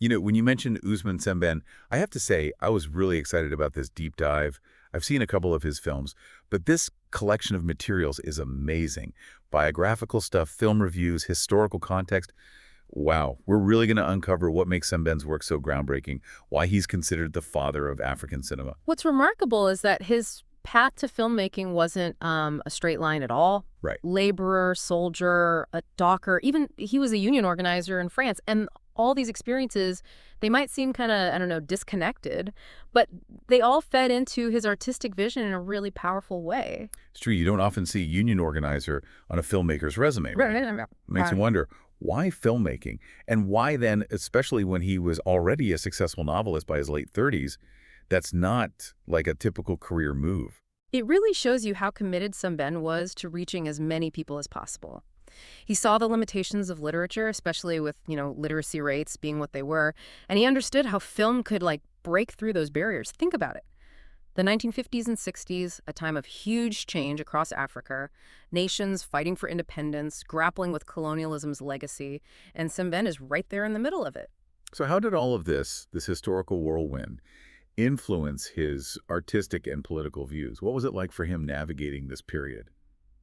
When you mentioned Ousmane Sembène, I have to say I was really excited about this deep dive. I've seen a couple of his films, but this collection of materials is amazing. Biographical stuff, film reviews, historical context. Wow, we're really going to uncover what makes Sembène's work so groundbreaking, why he's considered the father of African cinema. What's remarkable is that his path to filmmaking wasn't a straight line at all. Right. Laborer, soldier, a docker, even he was a union organizer in France. And all these experiences, they might seem kind of, I don't know, disconnected, but they all fed into his artistic vision in a really powerful way. It's true, you don't often see union organizer on a filmmaker's resume, right? Makes you wonder, why filmmaking? And why then, especially when he was already a successful novelist by his late 30s, that's not like a typical career move. It really shows you how committed Sembène was to reaching as many people as possible. He saw the limitations of literature, especially with, literacy rates being what they were, and he understood how film could, break through those barriers. Think about it. The 1950s and 60s, a time of huge change across Africa, nations fighting for independence, grappling with colonialism's legacy, and Sembène is right there in the middle of it. So how did all of this historical whirlwind, influence his artistic and political views? What was it like for him navigating this period?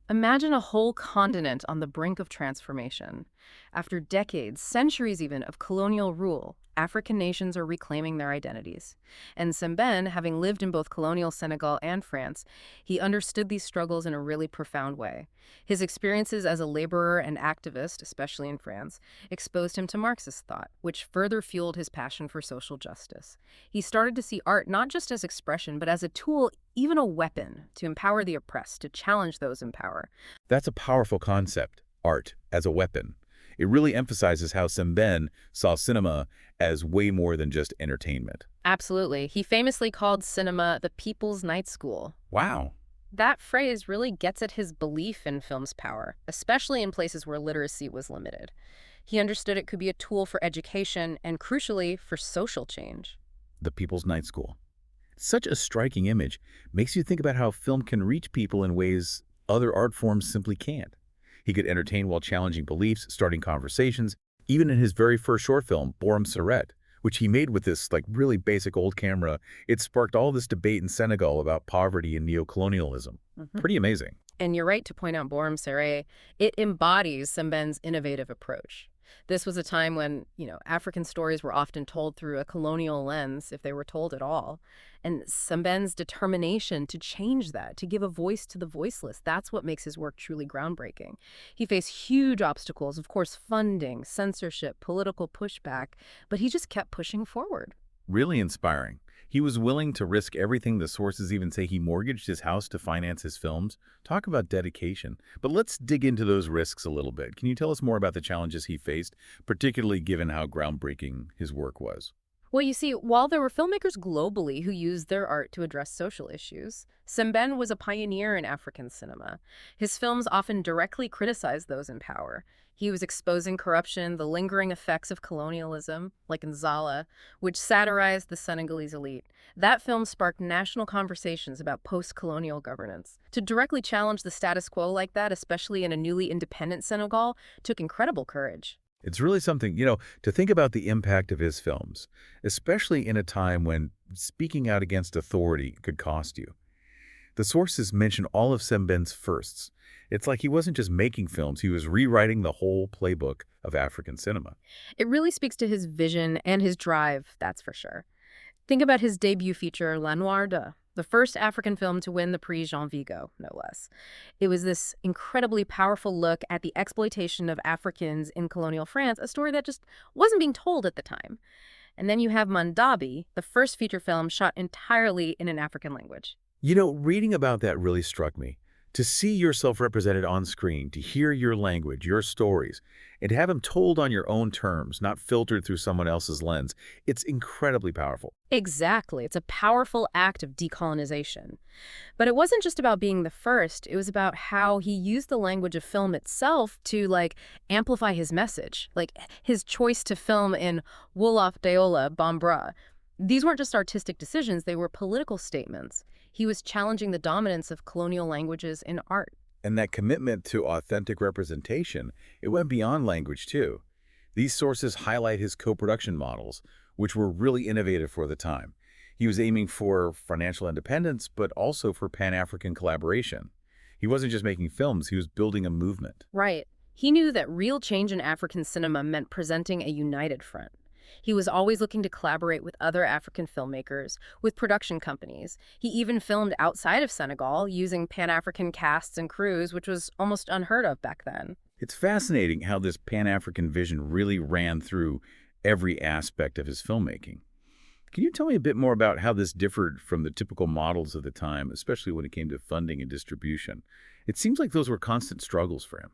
Imagine a whole continent on the brink of transformation. After decades, centuries even, of colonial rule, African nations are reclaiming their identities. And Sembène, having lived in both colonial Senegal and France, he understood these struggles in a really profound way. His experiences as a laborer and activist, especially in France, exposed him to Marxist thought, which further fueled his passion for social justice. He started to see art not just as expression, but as a tool, even a weapon, to empower the oppressed, to challenge those in power. That's a powerful concept, art as a weapon. It really emphasizes how Sembène saw cinema as way more than just entertainment. Absolutely. He famously called cinema the people's night school. Wow. That phrase really gets at his belief in film's power, especially in places where literacy was limited. He understood it could be a tool for education and, crucially, for social change. The People's Night School. Such a striking image. Makes you think about how film can reach people in ways other art forms simply can't. He could entertain while challenging beliefs, starting conversations. Even in his very first short film, Borum Saret, which he made with this really basic old camera, it sparked all this debate in Senegal about poverty and neocolonialism. Pretty amazing. And you're right to point out Borum Saret. It embodies Sembène's innovative approach. This was a time when, African stories were often told through a colonial lens, if they were told at all. And Sembène's determination to change that, to give a voice to the voiceless, that's what makes his work truly groundbreaking. He faced huge obstacles, of course, funding, censorship, political pushback, but he just kept pushing forward. Really inspiring. He was willing to risk everything. The sources even say he mortgaged his house to finance his films. Talk about dedication. But let's dig into those risks a little bit. Can you tell us more about the challenges he faced, particularly given how groundbreaking his work was? Well, you see, while there were filmmakers globally who used their art to address social issues, Sembène was a pioneer in African cinema. His films often directly criticized those in power. He was exposing corruption, the lingering effects of colonialism, like in Zala, which satirized the Senegalese elite. That film sparked national conversations about post-colonial governance. To directly challenge the status quo like that, especially in a newly independent Senegal, took incredible courage. It's really something, to think about the impact of his films, especially in a time when speaking out against authority could cost you. The sources mention all of Sembène's firsts. It's like he wasn't just making films, he was rewriting the whole playbook of African cinema. It really speaks to his vision and his drive, that's for sure. Think about his debut feature, La Noire d'Oeil, the first African film to win the Prix Jean Vigo, no less. It was this incredibly powerful look at the exploitation of Africans in colonial France, a story that just wasn't being told at the time. And then you have Mandabi, the first feature film shot entirely in an African language. Reading about that really struck me. To see yourself represented on screen, to hear your language, your stories, and to have them told on your own terms, not filtered through someone else's lens, it's incredibly powerful. Exactly. It's a powerful act of decolonization. But it wasn't just about being the first. It was about how he used the language of film itself to, amplify his message. His choice to film in Wolof Deola Bambara. These weren't just artistic decisions, they were political statements. He was challenging the dominance of colonial languages in art. And that commitment to authentic representation, it went beyond language too. These sources highlight his co-production models, which were really innovative for the time. He was aiming for financial independence, but also for Pan-African collaboration. He wasn't just making films, he was building a movement. Right. He knew that real change in African cinema meant presenting a united front. He was always looking to collaborate with other African filmmakers, with production companies. He even filmed outside of Senegal using Pan-African casts and crews, which was almost unheard of back then. It's fascinating how this Pan-African vision really ran through every aspect of his filmmaking. Can you tell me a bit more about how this differed from the typical models of the time, especially when it came to funding and distribution? It seems like those were constant struggles for him.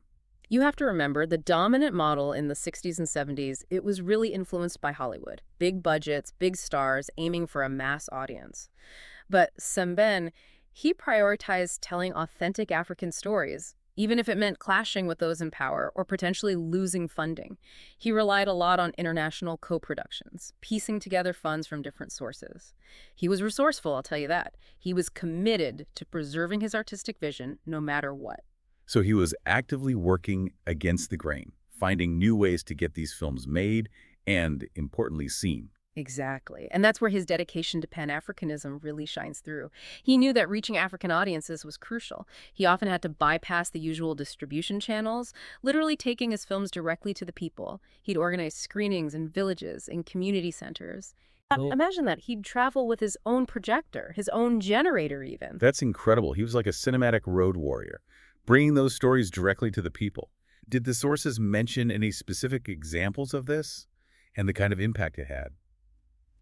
You have to remember the dominant model in the 60s and 70s, it was really influenced by Hollywood. Big budgets, big stars, aiming for a mass audience. But Sembène, he prioritized telling authentic African stories, even if it meant clashing with those in power or potentially losing funding. He relied a lot on international co-productions, piecing together funds from different sources. He was resourceful, I'll tell you that. He was committed to preserving his artistic vision no matter what. So he was actively working against the grain, finding new ways to get these films made and, importantly, seen. Exactly. And that's where his dedication to Pan-Africanism really shines through. He knew that reaching African audiences was crucial. He often had to bypass the usual distribution channels, literally taking his films directly to the people. He'd organize screenings in villages, in community centers. Imagine that. He'd travel with his own projector, his own generator even. That's incredible. He was like a cinematic road warrior, bringing those stories directly to the people. Did the sources mention any specific examples of this and the kind of impact it had?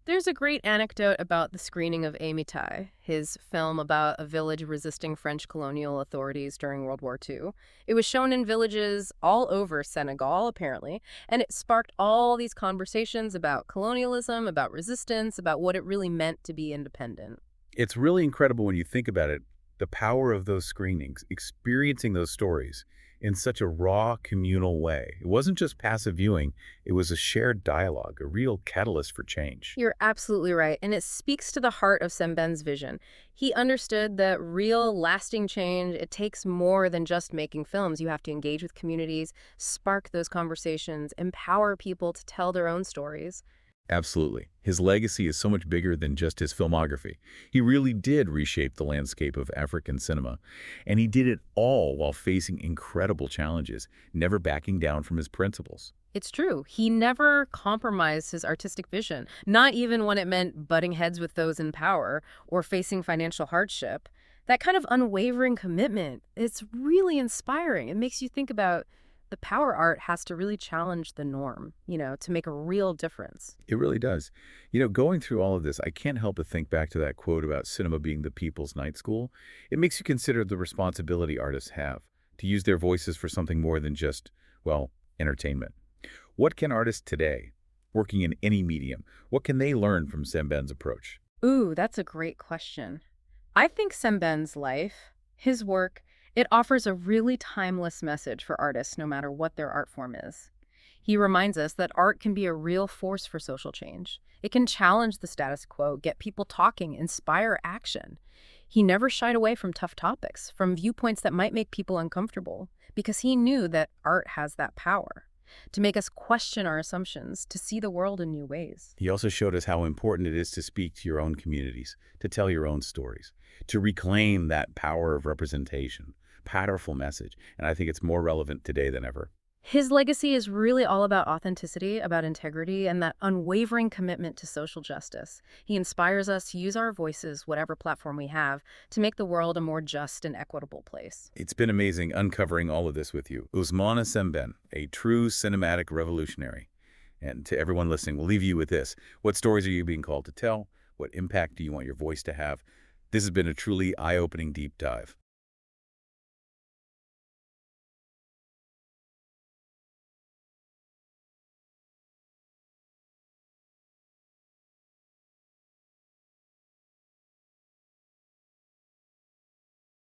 There's a great anecdote about the screening of Amitai, his film about a village resisting French colonial authorities during World War II. It was shown in villages all over Senegal, apparently, and it sparked all these conversations about colonialism, about resistance, about what it really meant to be independent. It's really incredible when you think about it, the power of those screenings, experiencing those stories in such a raw, communal way. It wasn't just passive viewing, it was a shared dialogue, a real catalyst for change. You're absolutely right, and it speaks to the heart of Sembène's vision. He understood that real, lasting change, it takes more than just making films. You have to engage with communities, spark those conversations, empower people to tell their own stories. Absolutely. His legacy is so much bigger than just his filmography. He really did reshape the landscape of African cinema, and he did it all while facing incredible challenges, never backing down from his principles. It's true. He never compromised his artistic vision, not even when it meant butting heads with those in power or facing financial hardship. That kind of unwavering commitment, it's really inspiring. It makes you think about the power art has to really challenge the norm, to make a real difference. It really does. Going through all of this, I can't help but think back to that quote about cinema being the people's night school. It makes you consider the responsibility artists have to use their voices for something more than just, well, entertainment. What can artists today, working in any medium, what can they learn from Sembène's approach? Ooh, that's a great question. I think Sembène's life, his work, it offers a really timeless message for artists no matter what their art form is. He reminds us that art can be a real force for social change. It can challenge the status quo, get people talking, inspire action. He never shied away from tough topics, from viewpoints that might make people uncomfortable, because he knew that art has that power to make us question our assumptions, to see the world in new ways. He also showed us how important it is to speak to your own communities, to tell your own stories, to reclaim that power of representation. Powerful message, and I think it's more relevant today than ever. His legacy is really all about authenticity, about integrity, and that unwavering commitment to social justice. He inspires us to use our voices, whatever platform we have, to make the world a more just and equitable place. It's been amazing uncovering all of this with you. Ousmane Sembène, a true cinematic revolutionary. And to everyone listening, we'll leave you with this. What stories are you being called to tell? What impact do you want your voice to have? This has been a truly eye-opening deep dive.